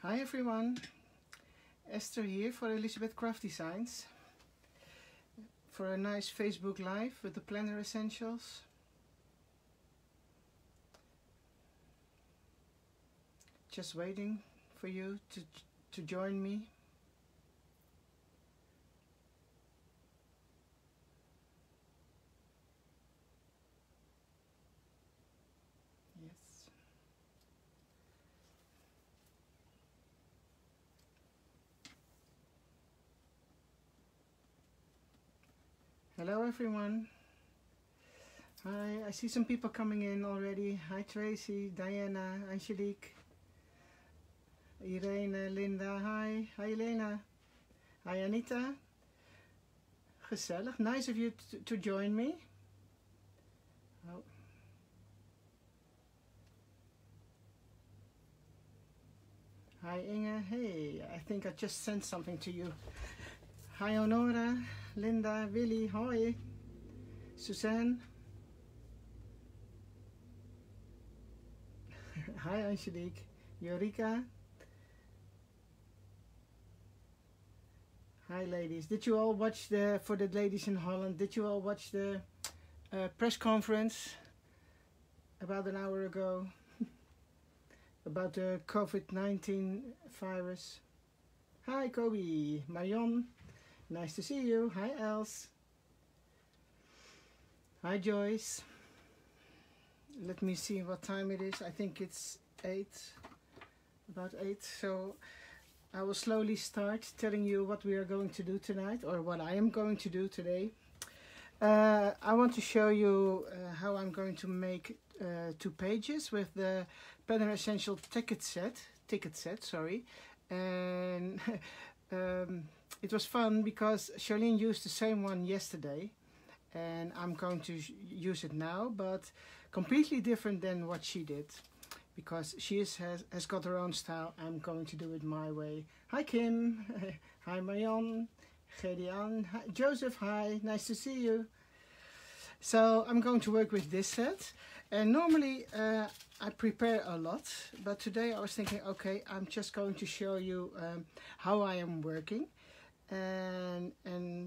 Hi everyone, Esther here for Elizabeth Craft Designs for a nice Facebook Live with the Planner Essentials. Just waiting for you to join me. Yes. Hello everyone. Hi, I see some people coming in already. Hi Tracy, Diana, Angelique, Irene, Linda, hi. Hi Elena. Hi Anita. Gezellig. Nice of you to join me. Oh. Hi Inge. Hey, I think I just sent something to you. Hi Honora, Linda, Willy, hoi. Suzanne. Hi Angelique, Eureka. Hi ladies. Did you all watch for the ladies in Holland, did you all watch the press conference about an hour ago about the COVID-19 virus? Hi Kobe, Marion, nice to see you. Hi Els. Hi Joyce. Let me see what time it is. I think it's 8, about 8. So I will slowly start telling you what we are going to do tonight, or what I am going to do today. I want to show you how I'm going to make 2 pages with the Planner Essential ticket set, sorry. And it was fun because Charlene used the same one yesterday, and I'm going to use it now, but completely different than what she did, because she has got her own style. I'm going to do it my way. Hi Kim. Hi Marianne. Gedeon. Hi Joseph. Hi, nice to see you. So I'm going to work with this set, and normally I prepare a lot, but today I was thinking, okay, I'm just going to show you how I am working, and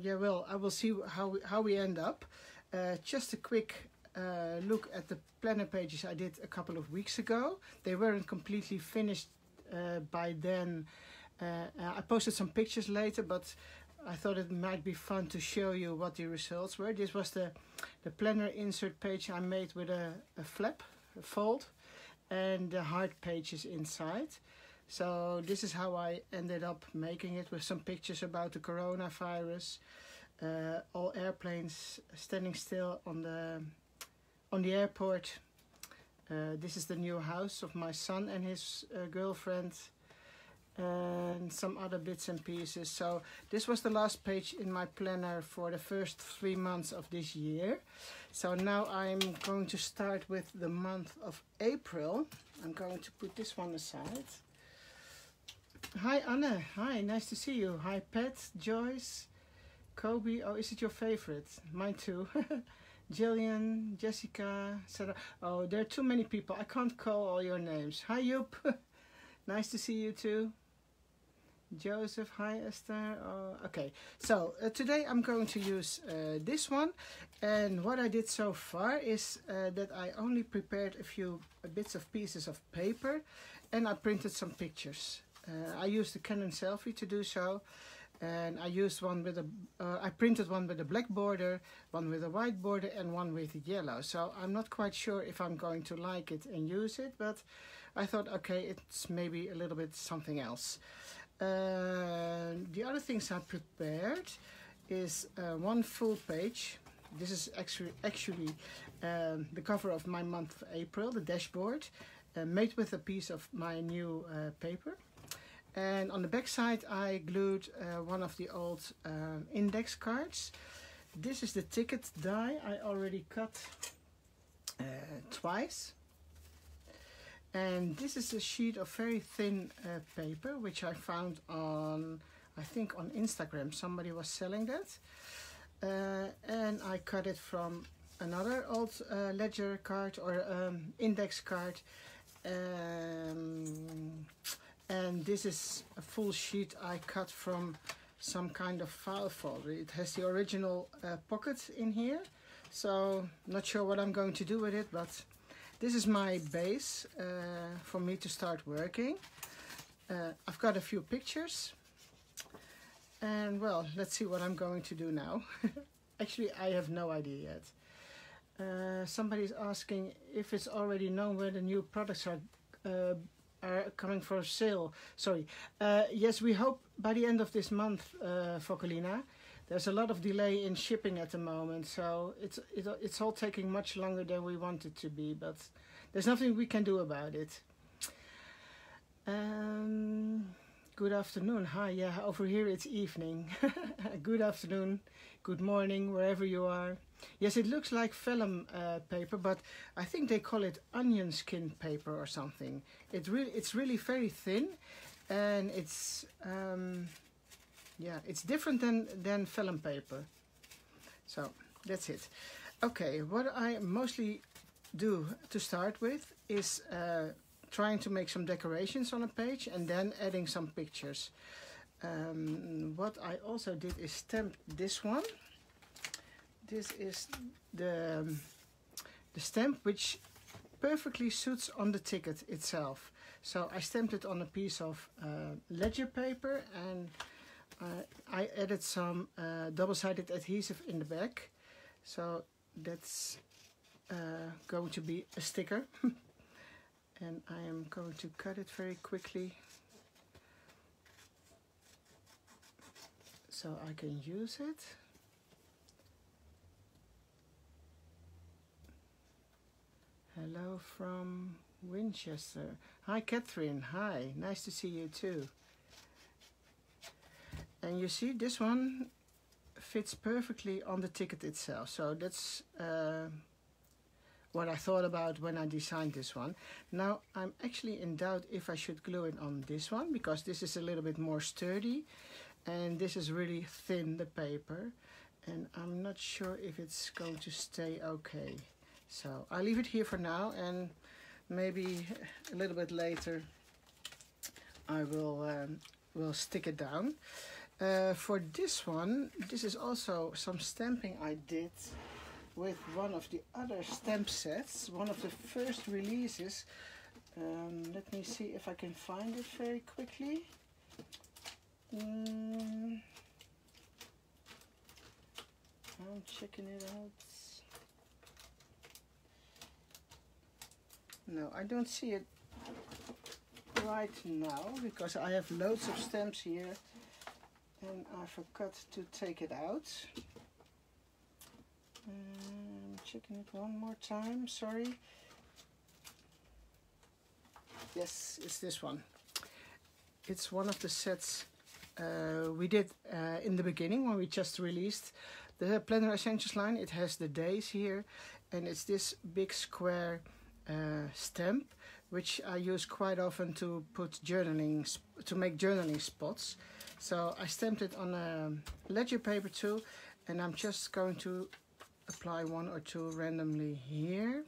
yeah, well, I will see how we end up. Just a quick look at the planner pages I did a couple of weeks ago. They weren't completely finished by then. I posted some pictures later, but I thought it might be fun to show you what the results were. This was the planner insert page I made with a flap, a fold, and the hard pages inside. So this is how I ended up making it, with some pictures about the coronavirus, all airplanes standing still on the airport. This is the new house of my son and his girlfriend, and some other bits and pieces. So this was the last page in my planner for the first 3 months of this year. So now I'm going to start with the month of April. I'm going to put this one aside. Hi Anne. Hi, nice to see you. Hi Pat, Joyce, Kobe. Oh, is it your favorite? Mine too. Jillian, Jessica, Sarah. Oh, there are too many people. I can't call all your names. Hi, Joop. Nice to see you too. Joseph, hi Esther. Okay, so today I'm going to use this one. And what I did so far is that I only prepared a few bits of pieces of paper, and I printed some pictures. I used the Canon Selfie to do so. And I used one with I printed one with a black border, one with a white border, and one with yellow. So I'm not quite sure if I'm going to like it and use it, but I thought, okay, it's maybe a little bit something else. The other things I prepared is 1 full page. This is actually the cover of my month of April, the dashboard, made with a piece of my new paper. And on the back side I glued one of the old index cards. This is the ticket die I already cut twice. And this is a sheet of very thin paper, which I found on, I think on Instagram. Somebody was selling that. And I cut it from another old ledger card or index card. And this is a full sheet I cut from some kind of file folder. It has the original pocket in here, so not sure what I'm going to do with it, but this is my base for me to start working. I've got a few pictures, and well, let's see what I'm going to do now. Actually, I have no idea yet. Somebody's asking if it's already known where the new products are coming for sale. Sorry. Yes, we hope by the end of this month, Focolina. There's a lot of delay in shipping at the moment, so it's all taking much longer than we want it to be, but there's nothing we can do about it. Good afternoon. Hi, yeah, over here it's evening. Good afternoon, good morning, wherever you are. Yes, it looks like vellum paper, but I think they call it onion skin paper or something. It's really very thin, and it's yeah, it's different than vellum paper. So that's it. Okay, what I mostly do to start with is trying to make some decorations on a page and then adding some pictures. What I also did is stamp this one. This is the stamp which perfectly suits on the ticket itself. So I stamped it on a piece of ledger paper, and I added some double-sided adhesive in the back. So that's going to be a sticker. And I am going to cut it very quickly so I can use it. Hello from Winchester. Hi Catherine, hi, nice to see you too. And you see, this one fits perfectly on the ticket itself, so that's what I thought about when I designed this one. Now I'm actually in doubt if I should glue it on this one, because this is a little bit more sturdy and this is really thin, the paper, and I'm not sure if it's going to stay okay. So I'll leave it here for now, and maybe a little bit later I will stick it down. For this one, this is also some stamping I did with one of the other stamp sets, one of the first releases. Let me see if I can find it very quickly. I'm checking it out. No, I don't see it right now because I have loads of stamps here and I forgot to take it out. Checking it one more time, sorry. Yes, it's this one. It's one of the sets we did in the beginning when we just released the Planner Essentials line. It has the days here, and it's this big square stamp which I use quite often to put to make journaling spots. So I stamped it on a ledger paper too, and I'm just going to apply one or two randomly here.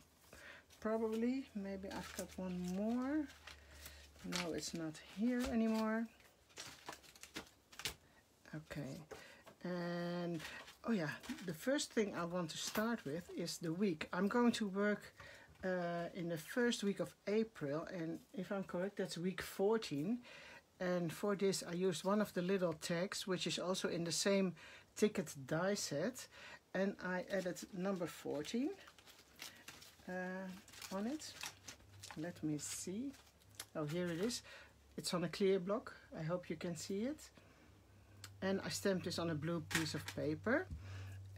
Probably, maybe I've got one more. No, it's not here anymore. Okay, and oh yeah, the first thing I want to start with is the week. I'm going to work in the first week of April, and if I'm correct, that's week 14. And for this I used one of the little tags, which is also in the same ticket die set, and I added number 14 on it. Let me see. Oh, here it is. It's on a clear block. I hope you can see it. And I stamped this on a blue piece of paper.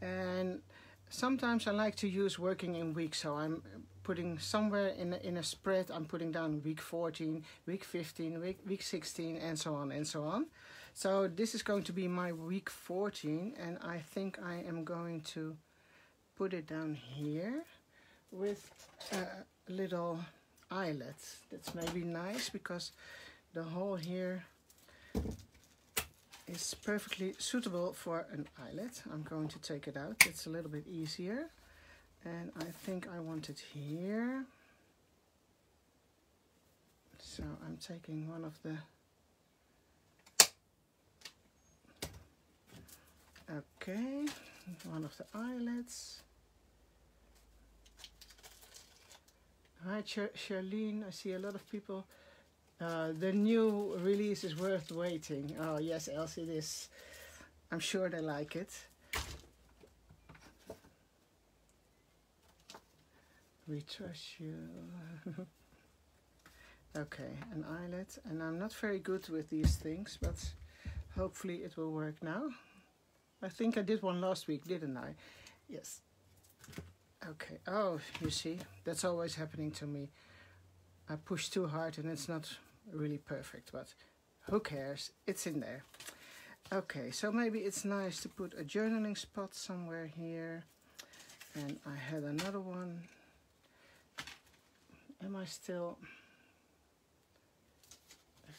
And sometimes I like to use working in weeks, so I'm putting somewhere in a spread, I'm putting down week 14, week 15, week 16, and so on and so on. So this is going to be my week 14, and I think I am going to put it down here with a little eyelet. That's maybe nice because the hole here is perfectly suitable for an eyelet. I'm going to take it out. It's a little bit easier. And I think I want it here. So I'm taking one of the Okay, one of the eyelids. Hi Charlene, I see a lot of people. The new release is worth waiting. Oh yes, Elsie, it is. I'm sure they like it. We trust you. Okay, an eyelid. And I'm not very good with these things, but hopefully it will work now. I think I did one last week, didn't I? Yes. Okay. Oh, you see, that's always happening to me. I push too hard and it's not really perfect, but who cares? It's in there. Okay, so maybe it's nice to put a journaling spot somewhere here. And I had another one. Am I still...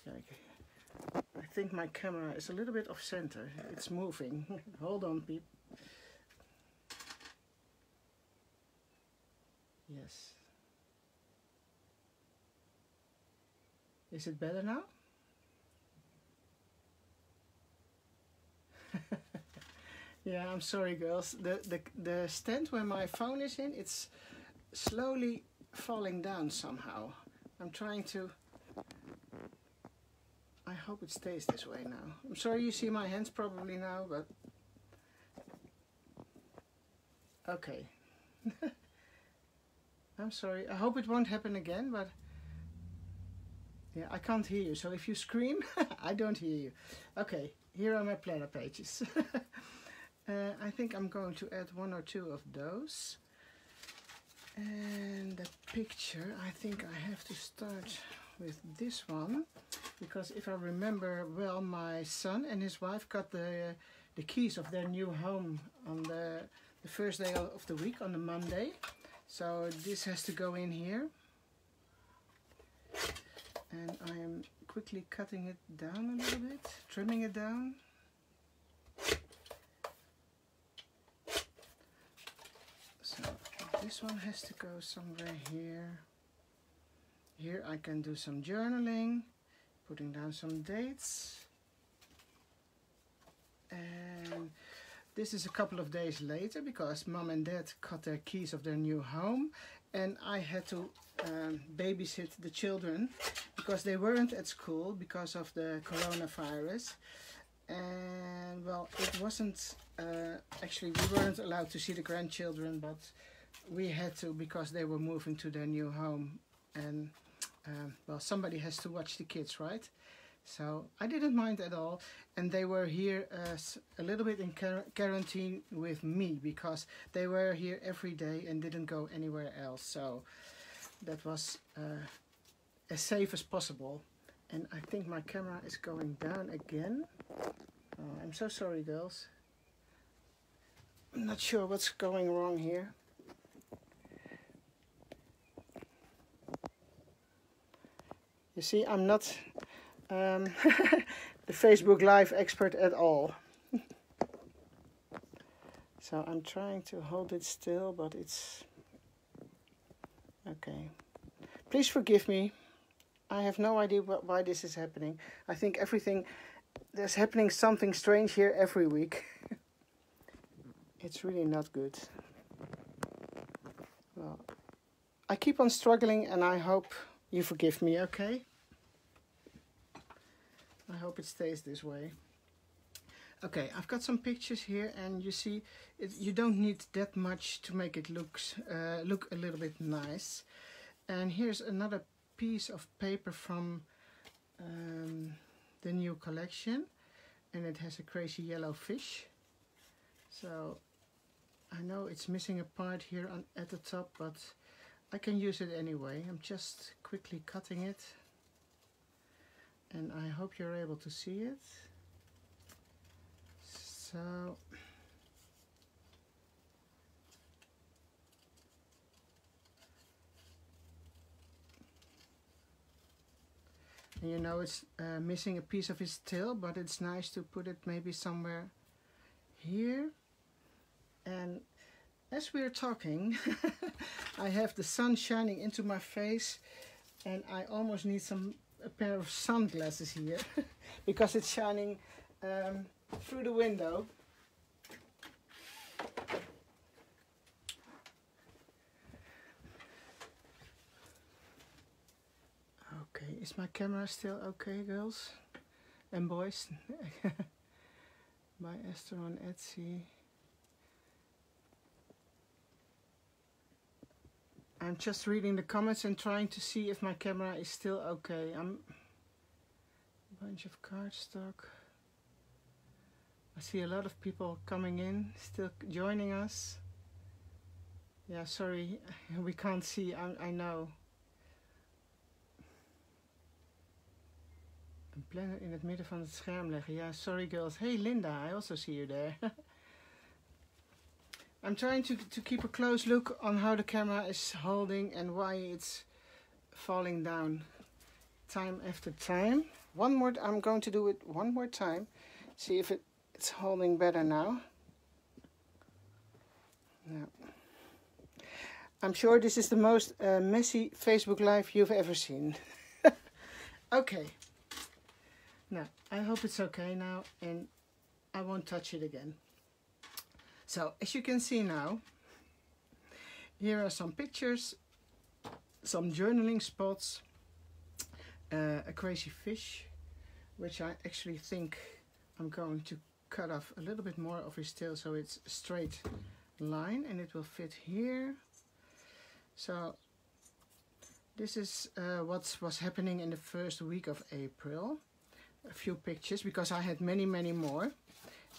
Okay. I think my camera is a little bit off center. It's moving. Hold on, peep. Yes. Is it better now? Yeah, I'm sorry, girls. The stand where my phone is in, it's slowly falling down somehow. I'm trying to... I hope it stays this way now. I'm sorry you see my hands probably now, but... Okay. I'm sorry. I hope it won't happen again, but... Yeah, I can't hear you, so if you scream, I don't hear you. Okay, here are my planner pages. I think I'm going to add one or two of those. And the picture, I think I have to start with this one. Because if I remember well, my son and his wife got the keys of their new home on the first day of the week, on the Monday. So this has to go in here. And I am quickly cutting it down a little bit, trimming it down. So this one has to go somewhere here. Here I can do some journaling, putting down some dates. And this is a couple of days later because Mom and Dad got their keys of their new home. And I had to babysit the children because they weren't at school because of the coronavirus. And well, it wasn't, actually we weren't allowed to see the grandchildren, but we had to because they were moving to their new home. And well, somebody has to watch the kids, right? So I didn't mind at all. And they were here a little bit in quarantine with me because they were here every day and didn't go anywhere else. So that was as safe as possible. And I think my camera is going down again. Oh, I'm so sorry, girls. I'm not sure what's going wrong here. You see, I'm not the Facebook Live expert at all. So I'm trying to hold it still, but it's... Okay. Please forgive me. I have no idea why this is happening. I think there's happening something strange here every week. It's really not good. Well, I keep on struggling and I hope you forgive me, okay? I hope it stays this way. Okay, I've got some pictures here and you see, you don't need that much to make it look a little bit nice. And here's another piece of paper from the new collection. And it has a crazy yellow fish. So I know it's missing a part here at the top, but I can use it anyway. I'm just quickly cutting it. And I hope you're able to see it. So and you know it's missing a piece of his tail, but it's nice to put it maybe somewhere here. And as we're talking, I have the sun shining into my face and I almost need a pair of sunglasses here because it's shining through the window. Is my camera still okay, girls and boys? By Esther on Etsy. I'm just reading the comments and trying to see if my camera is still okay. I'm a bunch of cardstock. I see a lot of people coming in, still joining us. Yeah, sorry, we can't see, I know. Een planner in het midden van het scherm leggen. Yeah, sorry girls. Hey Linda, I also see you there. I'm trying to keep a close look on how the camera is holding and why it's falling down time after time. I'm going to do it one more time. See if it's holding better now. No. I'm sure this is the most messy Facebook Live you've ever seen. Okay. Now, I hope it's okay now and I won't touch it again. So, as you can see now, here are some pictures, some journaling spots, a crazy fish, which I actually think I'm going to cut off a little bit more of his tail so it's a straight line and it will fit here. So, this is what was happening in the first week of April. A few pictures, because I had many more.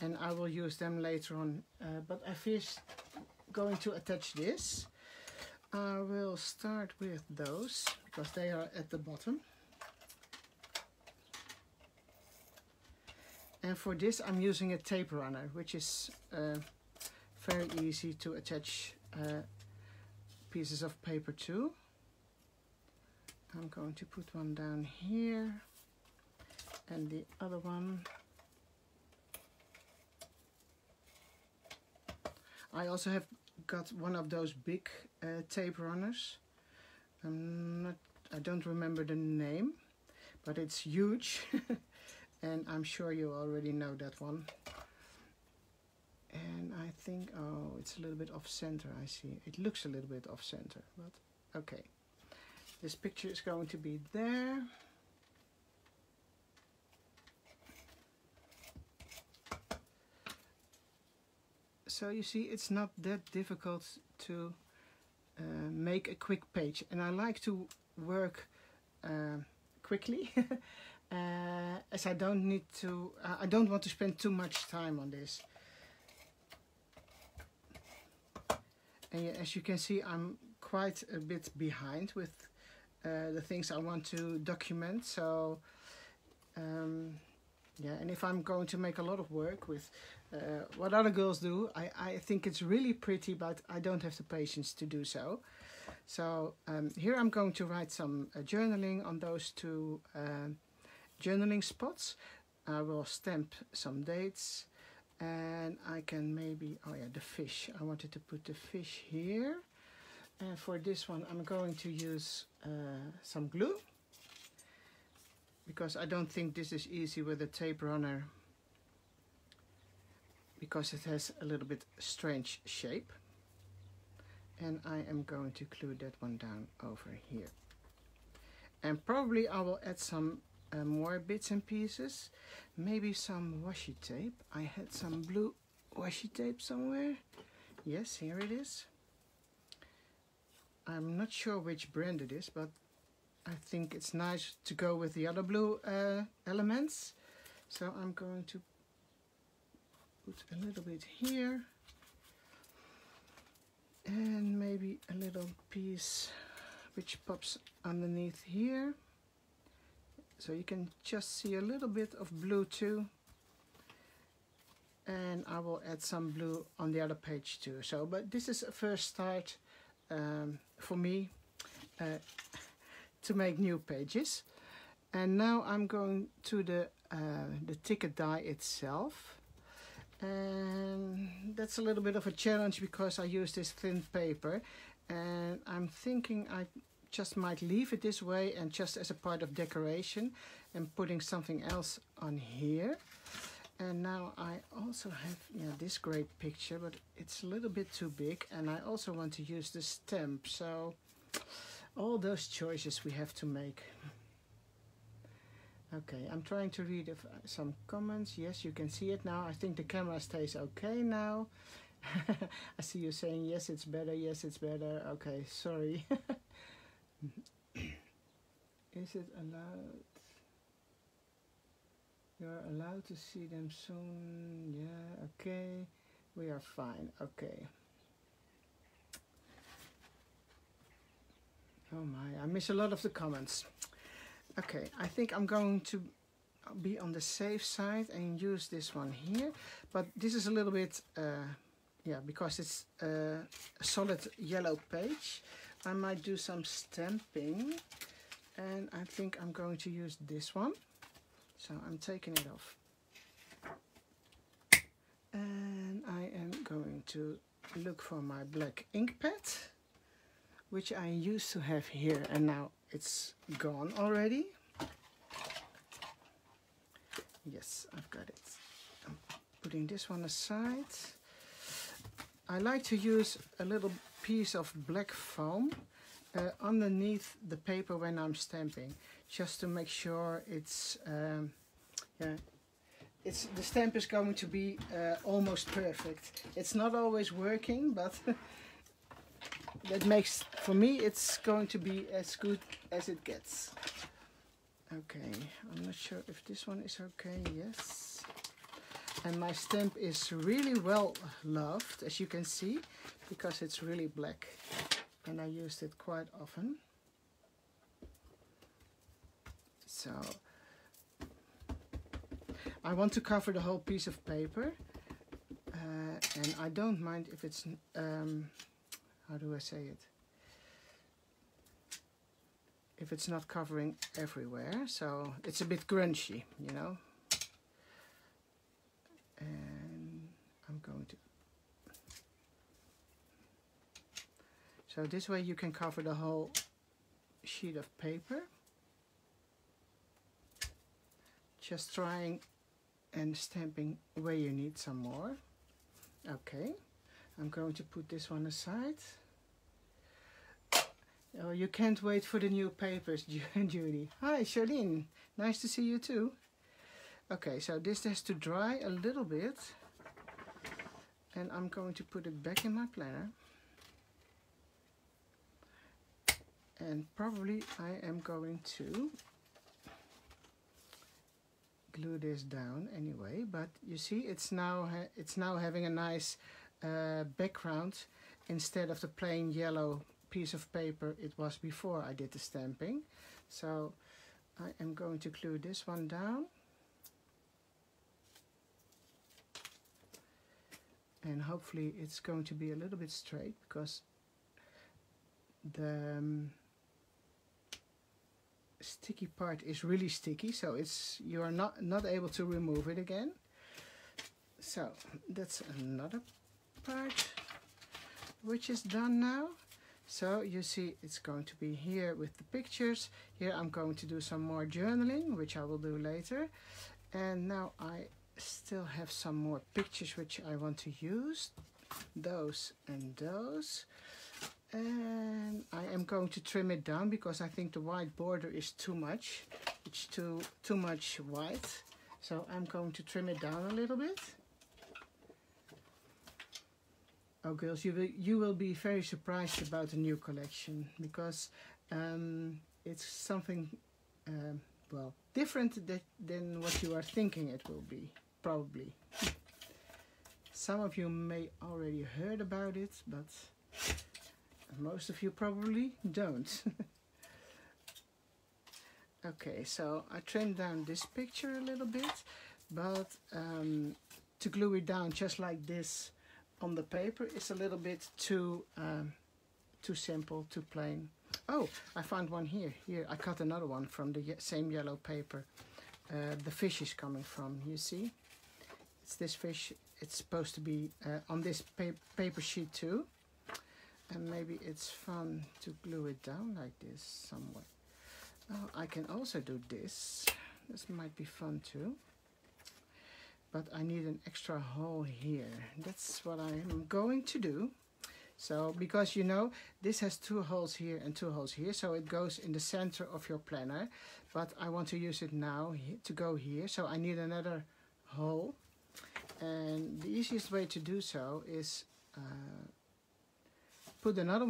And I will use them later on, but I first going to attach this. I will start with those because they are at the bottom. And for this I'm using a tape runner, which is very easy to attach pieces of paper to. I'm going to put one down here and the other one. I also have got one of those big tape runners. I don't remember the name, but it's huge and I'm sure you already know that one. And I think, oh, it's a little bit off center, I see. It looks a little bit off center, but okay. This picture is going to be there. So you see, it's not that difficult to make a quick page, and I like to work quickly as I don't need to. I don't want to spend too much time on this. And as you can see, I'm quite a bit behind with the things I want to document. So yeah, and if I'm going to make a lot of work with what other girls do, I think it's really pretty, but I don't have the patience to do so. So here I'm going to write some journaling on those two journaling spots. I will stamp some dates, and I can maybe, oh yeah, the fish. I wanted to put the fish here. And for this one I'm going to use some glue, because I don't think this is easy with a tape runner, because it has a little bit strange shape. And I am going to glue that one down over here. And probably I will add some more bits and pieces, maybe some washi tape. I had some blue washi tape somewhere. Yes, here it is. I'm not sure which brand it is, but I think it's nice to go with the other blue elements. So I'm going to put a little bit here, and maybe a little piece which pops underneath here. So you can just see a little bit of blue too. And I will add some blue on the other page too. So, but this is a first start for me to make new pages. And now I'm going to the ticket die itself. And that's a little bit of a challenge because I use this thin paper, and I'm thinking I just might leave it this way and just as a part of decoration, and putting something else on here. And now I also have this great picture, but it's a little bit too big, and I also want to use the stamp. So all those choices we have to make. Okay, I'm trying to read if, some comments. Yes, you can see it now. I think the camera stays okay now. I see you saying, yes, it's better, yes, it's better. Okay, sorry. Is it allowed? You're allowed to see them soon. Yeah, okay. We are fine. Okay. Oh my, I miss a lot of the comments. Okay, I think I'm going to be on the safe side and use this one here. But this is a little bit, yeah, because it's a solid yellow page. I might do some stamping. And I think I'm going to use this one. So I'm taking it off. And I am going to look for my black ink pad, which I used to have here, and now it's gone already. Yes, I've got it. I'm putting this one aside. I like to use a little piece of black foam underneath the paper when I'm stamping, just to make sure it's yeah, the stamp is going to be almost perfect. It's not always working, but that makes, for me, it's going to be as good as it gets. Okay, I'm not sure if this one is okay. Yes. And my stamp is really well loved, as you can see, because it's really black. And I used it quite often. So I want to cover the whole piece of paper, and I don't mind if it's how do I say it, if it's not covering everywhere, so it's a bit grungy, you know. And I'm going to, so this way you can cover the whole sheet of paper. Just trying and stamping where you need some more. Okay, I'm going to put this one aside. Oh, you can't wait for the new papers, Judy. Hi, Charlene. Nice to see you too. Okay, so this has to dry a little bit. And I'm going to put it back in my planner. And probably I am going to glue this down anyway, but you see it's now having a nice background instead of the plain yellow piece of paper it was before I did the stamping. So I am going to glue this one down, and hopefully it's going to be a little bit straight, because the sticky part is really sticky, so you are not able to remove it again. So that's another part which is done now. So you see it's going to be here with the pictures. Here I'm going to do some more journaling, which I will do later. And now I still have some more pictures which I want to use, those and those. And I am going to trim it down because I think the white border is too much. It's too much white. So I'm going to trim it down a little bit. Oh girls, you will be very surprised about the new collection, because it's something well, different than what you are thinking it will be, probably. Some of you may already heard about it, but most of you probably don't. Okay, so I trimmed down this picture a little bit, but to glue it down just like this on the paper is a little bit too simple, too plain. Oh, I found one here. Here, I cut another one from the same yellow paper. The fish is coming from, you see? It's this fish. It's supposed to be on this paper sheet too. And maybe it's fun to glue it down like this somewhere. Oh, I can also do this. This might be fun too. But I need an extra hole here. That's what I'm going to do. So because you know this has 2 holes here and 2 holes here, so it goes in the center of your planner, but I want to use it now to go here, so I need another hole. And the easiest way to do so is put another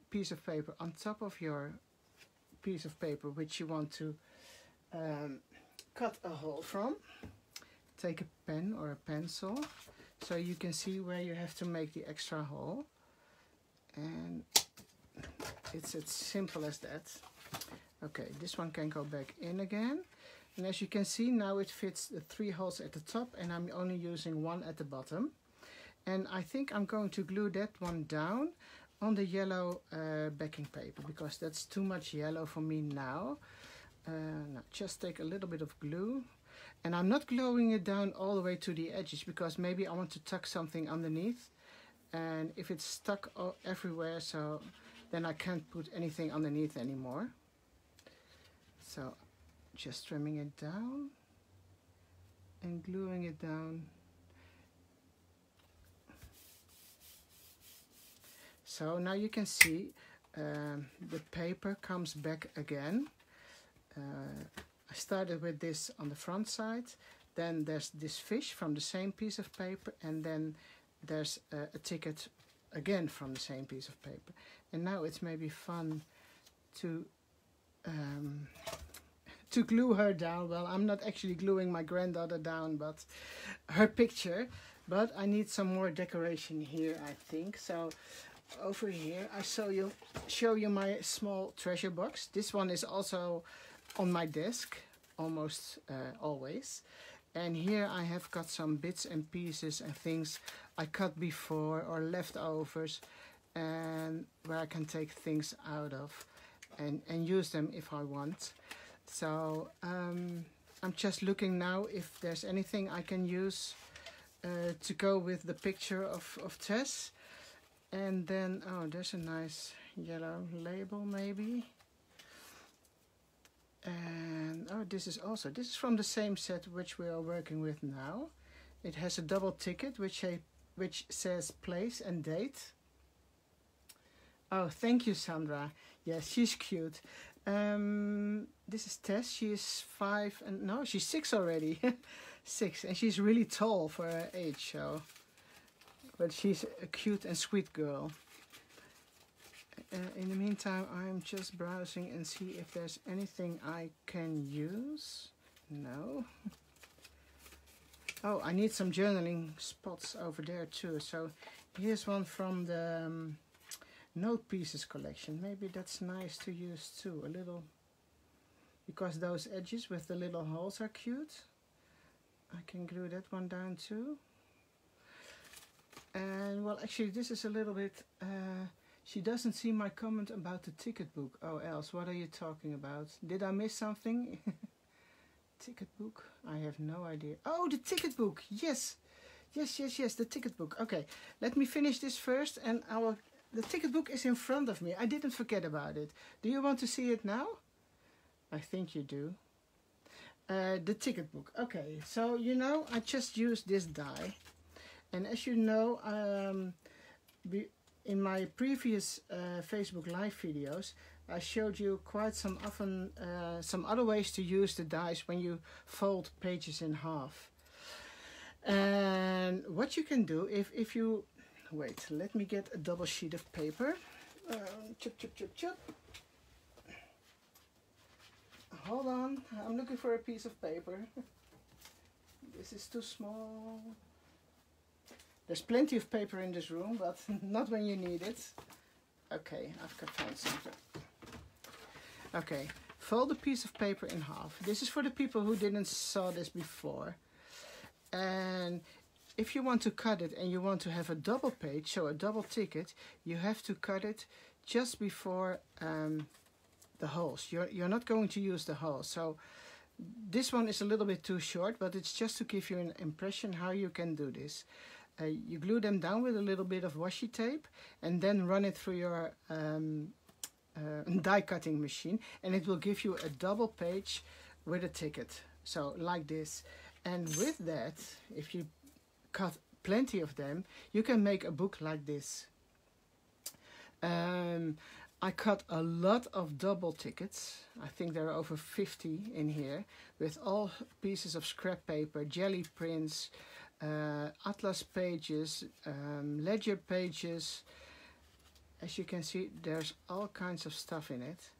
piece of paper on top of your piece of paper which you want to cut a hole from. Take a pen or a pencil so you can see where you have to make the extra hole, and it's as simple as that. Okay, this one can go back in again, and as you can see now it fits the 3 holes at the top, and I'm only using 1 at the bottom. And I think I'm going to glue that one down on the yellow backing paper, because that's too much yellow for me now. Now just take a little bit of glue, and I'm not gluing it down all the way to the edges, because maybe I want to tuck something underneath, and if it's stuck everywhere, so then I can't put anything underneath anymore. So just trimming it down and gluing it down. So now you can see the paper comes back again. I started with this on the front side, then there's this fish from the same piece of paper, and then there's a ticket again from the same piece of paper. And now it's maybe fun to glue her down. Well, I'm not actually gluing my granddaughter down, but her picture. But I need some more decoration here, I think. So over here I show you my small treasure box. This one is also on my desk almost always, and here I have got some bits and pieces and things I cut before or leftovers, and where I can take things out of and use them if I want. So I'm just looking now if there's anything I can use to go with the picture of Tess. And then, oh, there's a nice yellow label maybe. And oh, this is from the same set which we are working with now. It has a double ticket which says place and date. Oh, thank you, Sandra. Yes, she's cute. This is Tess. She is 5 and no, she's 6 already. 6, and she's really tall for her age, so. But she's a cute and sweet girl. In the meantime, I'm just browsing and see if there's anything I can use. No. Oh, I need some journaling spots over there too. So here's one from the Note Pieces collection. Maybe that's nice to use too, a little, because those edges with the little holes are cute. I can glue that one down too. And well, actually this is a little bit, she doesn't see my comment about the ticket book. Oh, else, what are you talking about? Did I miss something? Ticket book? I have no idea. Oh, the ticket book, yes. Yes, the ticket book. Okay, let me finish this first, and the ticket book is in front of me. I didn't forget about it. Do you want to see it now? I think you do. The ticket book. Okay, so you know, I just used this die. And as you know, in my previous Facebook Live videos, I showed you quite some other ways to use the dies when you fold pages in half. And what you can do, if you, wait, let me get a double sheet of paper. Chop. Hold on, I'm looking for a piece of paper. This is too small. There's plenty of paper in this room, but not when you need it. Okay, I've found something. Okay, fold a piece of paper in half. This is for the people who didn't saw this before. And if you want to cut it and you want to have a double page, so a double ticket, you have to cut it just before the holes. You're not going to use the holes. So this one is a little bit too short, but it's just to give you an impression how you can do this. You glue them down with a little bit of washi tape and then run it through your die cutting machine, and it will give you a double page with a ticket. So like this. And with that, if you cut plenty of them, you can make a book like this. I cut a lot of double tickets. I think there are over 50 in here, with all pieces of scrap paper, jelly prints, atlas pages, ledger pages. As you can see, there's all kinds of stuff in it.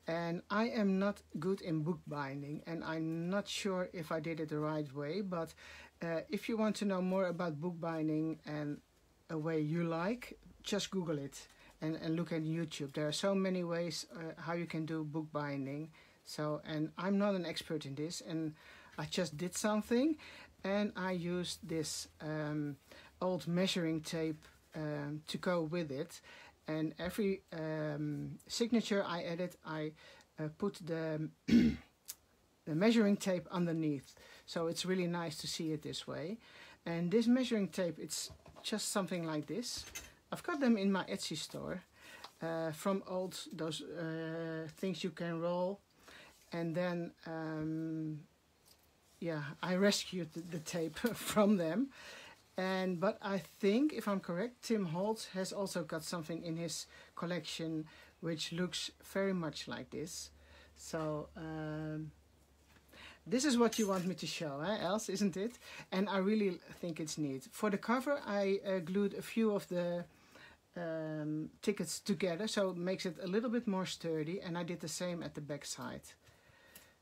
And I am not good in bookbinding, and I'm not sure if I did it the right way, but if you want to know more about bookbinding and a way you like, just Google it and look at YouTube. There are so many ways how you can do bookbinding. So, and I'm not an expert in this, and I just did something, and I used this old measuring tape to go with it. And every signature I edit, I put the the measuring tape underneath, so it's really nice to see it this way. And this measuring tape, it's just something like this. I've got them in my Etsy store from old those things you can roll, and then yeah, I rescued the tape from them. But I think, if I'm correct, Tim Holtz has also got something in his collection which looks very much like this. So this is what you want me to show, Els, isn't it? And I really think it's neat. For the cover, I glued a few of the tickets together, so it makes it a little bit more sturdy, and I did the same at the back side.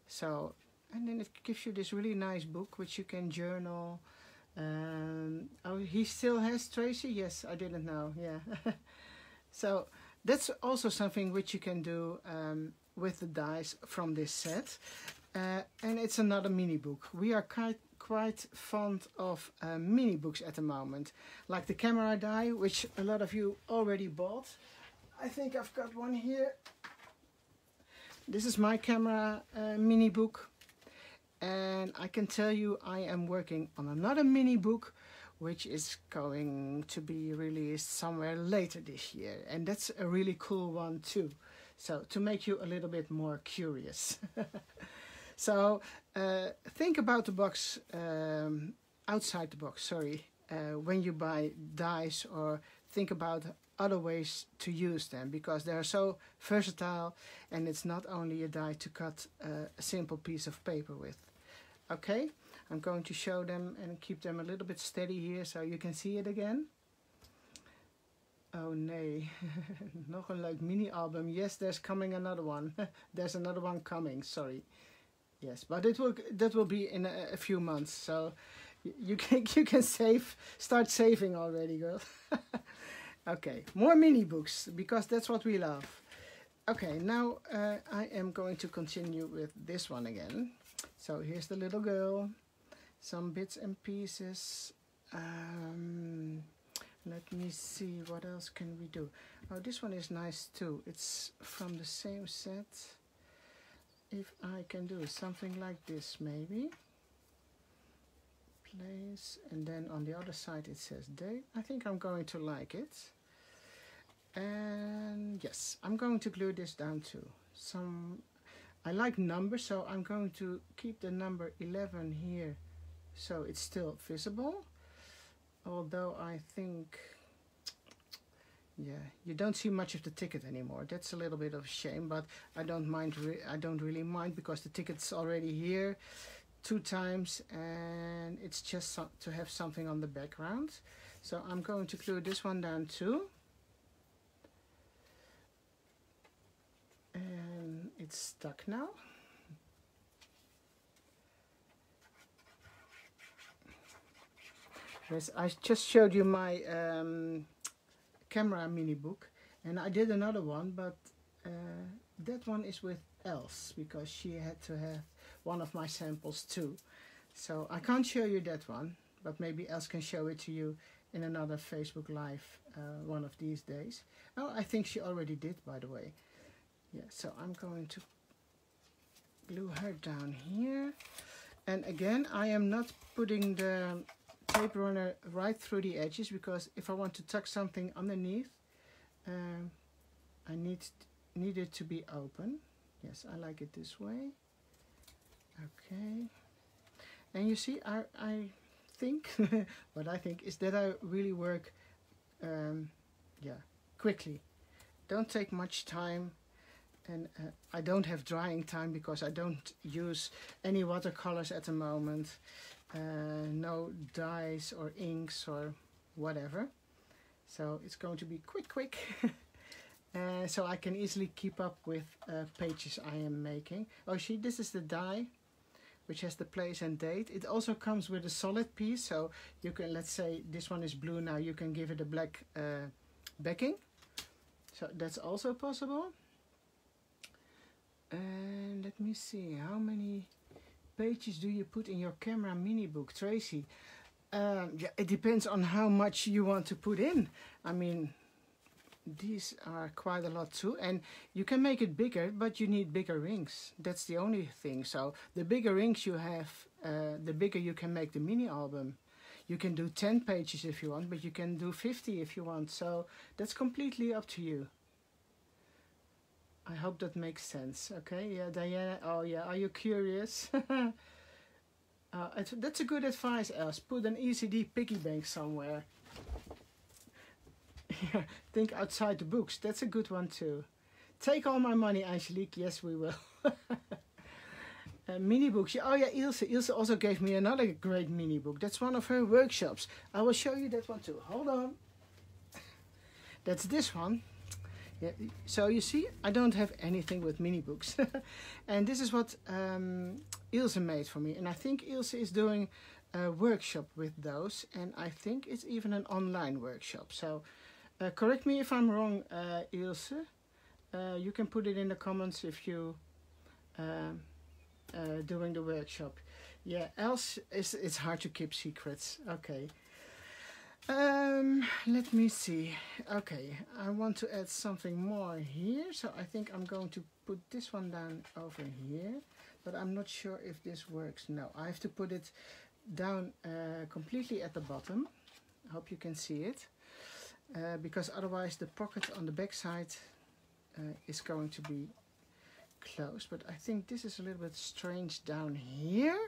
So, and then it gives you this really nice book which you can journal. Oh, he still has Tracy? Yes, I didn't know. Yeah. So that's also something which you can do with the dies from this set. And it's another mini book. We are quite fond of mini books at the moment, like the camera die, which a lot of you already bought. I think I've got one here. This is my camera mini book. And I can tell you I am working on another mini book which is going to be released somewhere later this year. And that's a really cool one too. So to make you a little bit more curious. So think about the box, outside the box, sorry, when you buy dies, or think about other ways to use them, because they are so versatile, and it's not only a die to cut a simple piece of paper with. Okay, I'm going to show them and keep them a little bit steady here so you can see it again. Oh nee, nog een leuk mini-album. Yes, there's coming another one. There's another one coming, sorry. Yes, but that will be in a few months, so you can start saving already, girl. Okay, more mini books, because that's what we love. Okay, now I am going to continue with this one again. So here's the little girl, some bits and pieces. Let me see, what else can we do? Oh, this one is nice too. It's from the same set. If I can do something like this, maybe. Place, and then on the other side it says date. I think I'm going to like it. And yes, I'm going to glue this down too. I like numbers, so I'm going to keep the number 11 here so it's still visible. Although I think, yeah, you don't see much of the ticket anymore. That's a little bit of a shame, but I don't mind. I don't really mind, because the ticket's already here 2 times, and it's just to have something on the background. So I'm going to glue this one down too. And it's stuck now. Yes, I just showed you my camera mini book, and I did another one, but that one is with Els, because she had to have one of my samples too. So I can't show you that one, but maybe Els can show it to you in another Facebook Live one of these days. Oh, I think she already did, by the way. Yeah, so I'm going to glue her down here. And again, I am not putting the tape runner right through the edges, because if I want to tuck something underneath, I need it to be open. Yes, I like it this way. Okay. And you see, I think, what I think is that I really work, yeah, quickly. don't take much time, and I don't have drying time because I don't use any watercolors at the moment, no dyes or inks or whatever, so it's going to be quick. So I can easily keep up with pages I am making. Oh, see, this is the die, which has the place and date. It also comes with a solid piece, so you can, let's say this one is blue now, you can give it a black backing. So that's also possible. And let me see, how many pages do you put in your camera mini book, Tracy? Yeah, it depends on how much you want to put in. I mean, these are quite a lot too, and you can make it bigger, but you need bigger rings. That's the only thing. So the bigger rings you have, the bigger you can make the mini album. You can do 10 pages if you want, but you can do 50 if you want. So that's completely up to you. I hope that makes sense. Okay, yeah, Diana. Oh yeah, are you curious? That's a good advice, Els. Put an ECD piggy bank somewhere. Yeah, think outside the books. That's a good one too. Take all my money, Angelique. Yes, we will. Mini books. Oh yeah, Ilse. Ilse also gave me another great mini book. That's one of her workshops. I will show you that one too. Hold on. That's this one. Yeah. So you see, I don't have anything with mini books. And this is what Ilse made for me. And I think Ilse is doing a workshop with those. And I think it's even an online workshop. So correct me if I'm wrong, Ilse. You can put it in the comments if you doing the workshop. Yeah, else it's hard to keep secrets. Okay. Let me see. Okay, I want to add something more here. So I think I'm going to put this one down over here. But I'm not sure if this works. No, I have to put it down completely at the bottom. I hope you can see it. Because otherwise the pocket on the back side is going to be closed. But I think this is a little bit strange down here.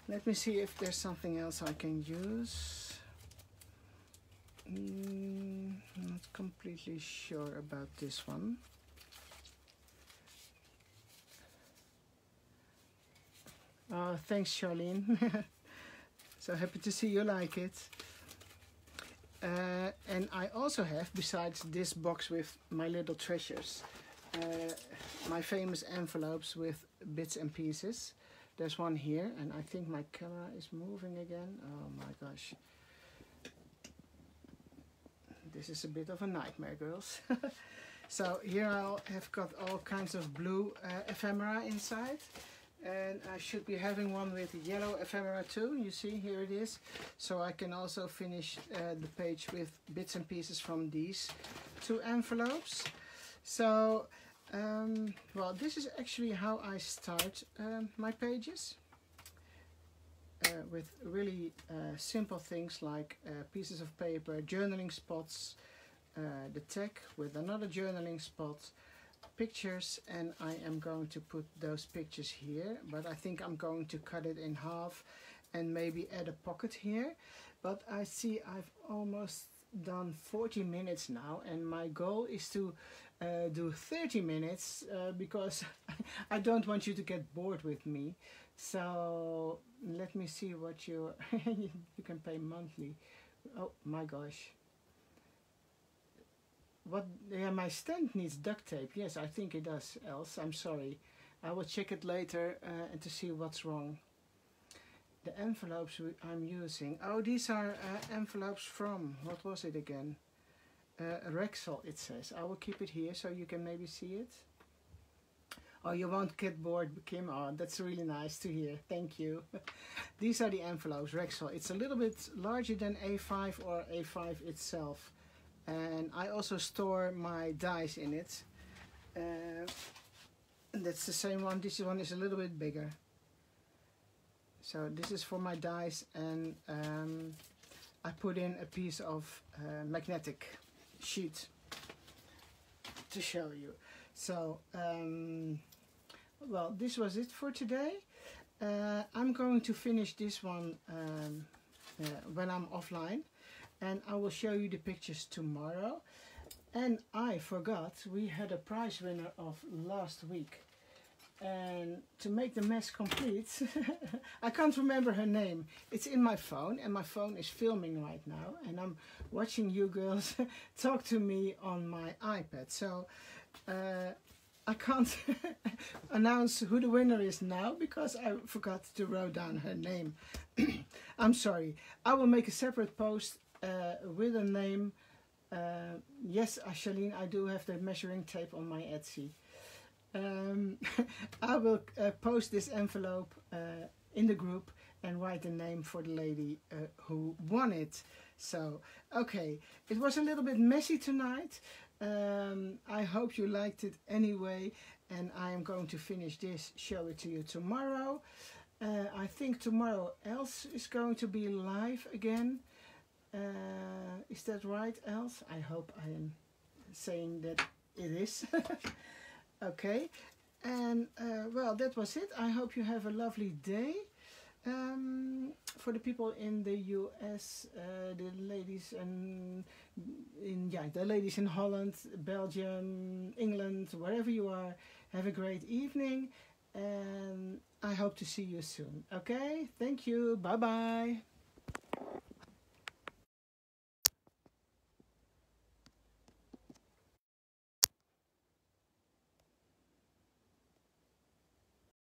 Let me see if there's something else I can use. Not completely sure about this one. Oh, thanks, Charlene. So happy to see you like it. And I also have, besides this box with my little treasures, my famous envelopes with bits and pieces. There's one here, and I think my camera is moving again. Oh my gosh. This is a bit of a nightmare, girls. So here I have got all kinds of blue ephemera inside. And I should be having one with yellow ephemera too. You see, here it is. So I can also finish the page with bits and pieces from these two envelopes. So, well, this is actually how I start my pages. With really simple things like pieces of paper, journaling spots, the tag with another journaling spot, pictures, and I am going to put those pictures here, but I think I'm going to cut it in half and maybe add a pocket here. But I see I've almost done 40 minutes now, and my goal is to do 30 minutes because I don't want you to get bored with me. So let me see what you can pay monthly. Oh my gosh. What? Yeah, my stand needs duct tape. Yes, I think it does, Els. I'm sorry. I will check it later and to see what's wrong. The envelopes I'm using. Oh, these are envelopes from, what was it again? Rexel, it says. I will keep it here so you can maybe see it. Oh, you won't get bored, Kim. Oh, that's really nice to hear. Thank you. These are the envelopes, Rexel. It's a little bit larger than A5 or A5 itself. And I also store my dies in it. And that's the same one. This one is a little bit bigger. So this is for my dies, and I put in a piece of magnetic sheet to show you. So, well, this was it for today. I'm going to finish this one when I'm offline. And I will show you the pictures tomorrow. And I forgot, we had a prize winner of last week. And to make the mess complete, I can't remember her name. It's in my phone, and my phone is filming right now. And I'm watching you girls talk to me on my iPad. So I can't announce who the winner is now because I forgot to write down her name. I'm sorry. I will make a separate post with a name. Yes, Charlene, I do have the measuring tape on my Etsy. I will post this envelope in the group and write the name for the lady who won it. So, okay, it was a little bit messy tonight. I hope you liked it anyway, and I am going to finish this, show it to you tomorrow. I think tomorrow Els is going to be live again. Is that right, Els? I hope I am saying that it is. Okay, and well, that was it. I hope you have a lovely day. For the people in the US, the ladies the ladies in Holland, Belgium, England, wherever you are, have a great evening, and I hope to see you soon. Okay, thank you. Bye bye.